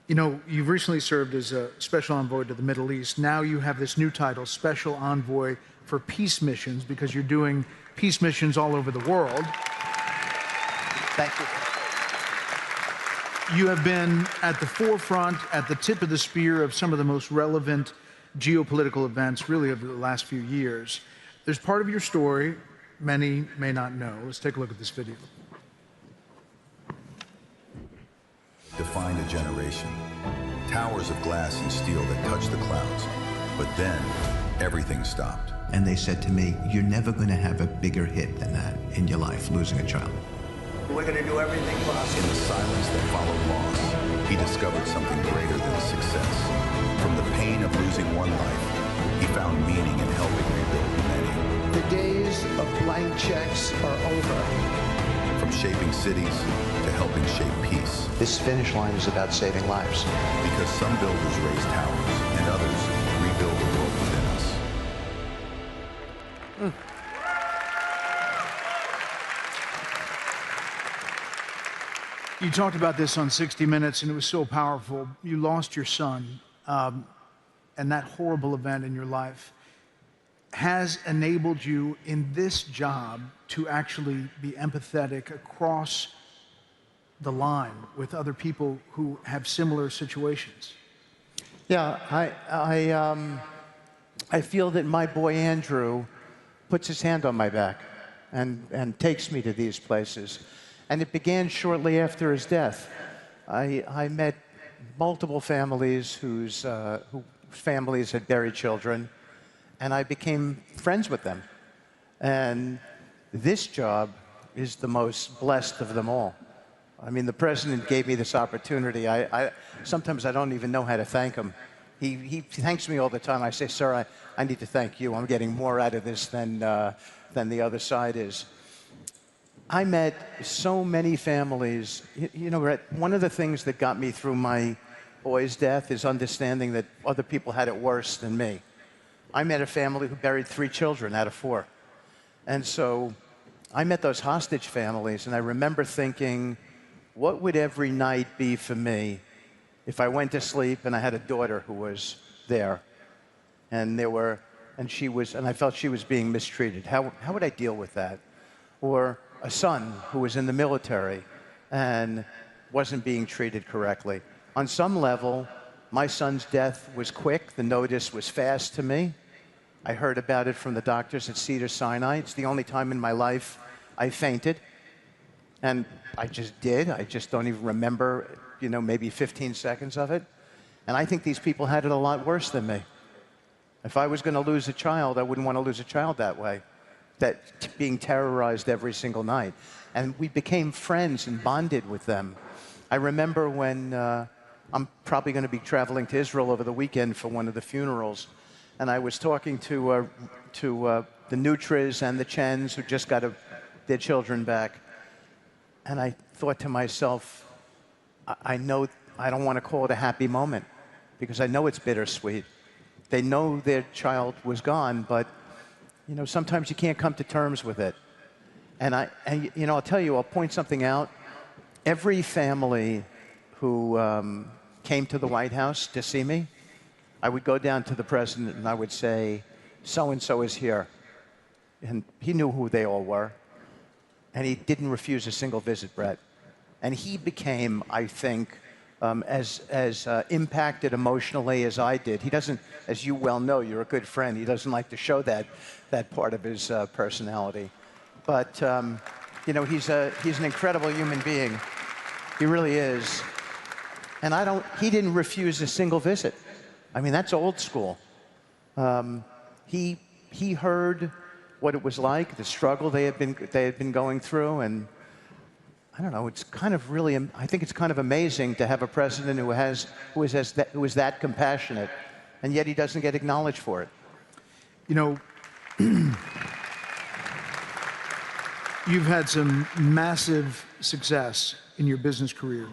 You know, you've recently served as a special envoy to the Middle East. Now you have this new title, Special Envoy for Peace Missions, because you're doing peace missions all over the world. Thank you. You have been at the forefront, at the tip of the spear of some of the most relevant geopolitical events, really, of the last few years. There's part of your story many may not know. Let's take a look at this video. Defined a generation. Towers of glass and steel that touched the clouds. But then, everything stopped. And they said to me, you're never going to have a bigger hit than that in your life, losing a child. We're going to do everything possible. In the silence that followed loss, he discovered something greater than success. From the pain of losing one life, he found meaning in helping rebuild many. The days of blank checks are over. From shaping cities to helping shape peace. This finish line is about saving lives. Because some builders raise towers and others rebuild the world within us. You talked about this on 60 Minutes, and it was so powerful. You lost your son, and that horrible event in your life has enabled you in this job to actually be empathetic across the line with other people who have similar situations. Yeah, I feel that my boy Andrew puts his hand on my back and takes me to these places. And it began shortly after his death. I met multiple families whose families had buried children, and I became friends with them. And this job is the most blessed of them all. I mean, the president gave me this opportunity. Sometimes I don't even know how to thank him. He thanks me all the time. I say, sir, I need to thank you. I'm getting more out of this than the other side is. I met so many families. You know, Bret, one of the things that got me through my boy's death is understanding that other people had it worse than me. I met a family who buried 3 children out of 4. And so I met those hostage families, and I remember thinking, what would every night be for me if I went to sleep and I had a daughter who was there, and I felt she was being mistreated? How would I deal with that? Or a son who was in the military and wasn't being treated correctly. On some level, my son's death was quick. The notice was fast to me. I heard about it from the doctors at Cedars-Sinai. It's the only time in my life I fainted. And I just did. I just don't even remember, maybe 15 seconds of it. And I think these people had it a lot worse than me. If I was going to lose a child, I wouldn't want to lose a child that way. Being terrorized every single night. And we became friends and bonded with them. I remember when I'm probably going to be traveling to Israel over the weekend for one of the funerals, and I was talking to the Nutras and the Chens who just got their children back. And I thought to myself, I know I don't want to call it a happy moment, because I know it's bittersweet. They know their child was gone, but sometimes you can't come to terms with it. And I'll tell you, I'll point something out. Every family who came to the White House to see me, I would go down to the president and I would say, so-and-so is here. And he knew who they all were. And he didn't refuse a single visit, Bret. And he became, I think, as impacted emotionally as I did. He doesn't, as you well know, you're a good friend, he doesn't like to show that part of his personality. But, he's an incredible human being. He really is. And he didn't refuse a single visit. I mean, that's old school. He heard what it was like, the struggle they had been going through, and I don't know, it's kind of really, I think it's kind of amazing to have a president who is that compassionate, and yet he doesn't get acknowledged for it. You've had some massive success in your business career.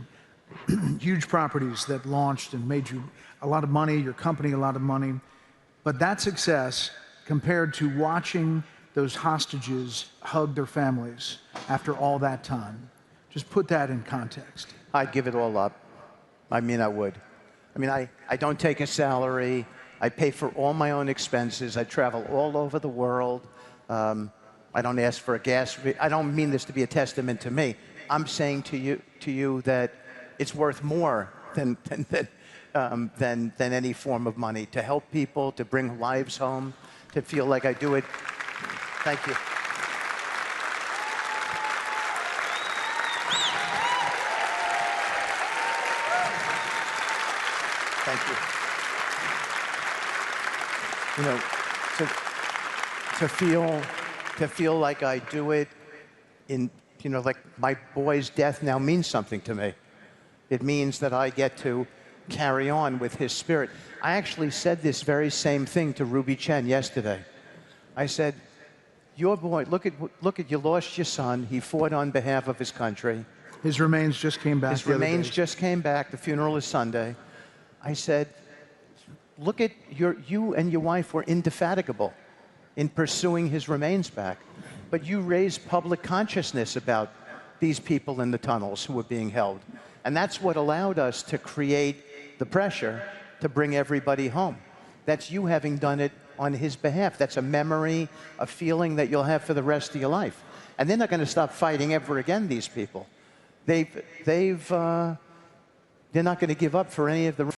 Huge properties that launched and made you a lot of money, your company a lot of money. But that success, compared to watching those hostages hug their families after all that time, just put that in context. I'd give it all up. I mean, I would. I mean, I don't take a salary. I pay for all my own expenses. I travel all over the world. I don't ask for a gas. I don't mean this to be a testament to me. I'm saying to you that it's worth more than any form of money to help people, to bring lives home, to feel like I do it. Thank you. Thank you. You know, to feel like I do it in, you know, like my boy's death now means something to me. It means that I get to carry on with his spirit. I actually said this very same thing to Ruby Chen yesterday. I said, your boy, look at, you lost your son. He fought on behalf of his country. His remains just came back. His remains just came back. The funeral is Sunday. I said, look at you and your wife were indefatigable in pursuing his remains back. But you raised public consciousness about these people in the tunnels who were being held. And that's what allowed us to create the pressure to bring everybody home. That's you having done it on his behalf. That's a memory, a feeling that you'll have for the rest of your life. And they're not going to stop fighting ever again, they're not going to give up for any of the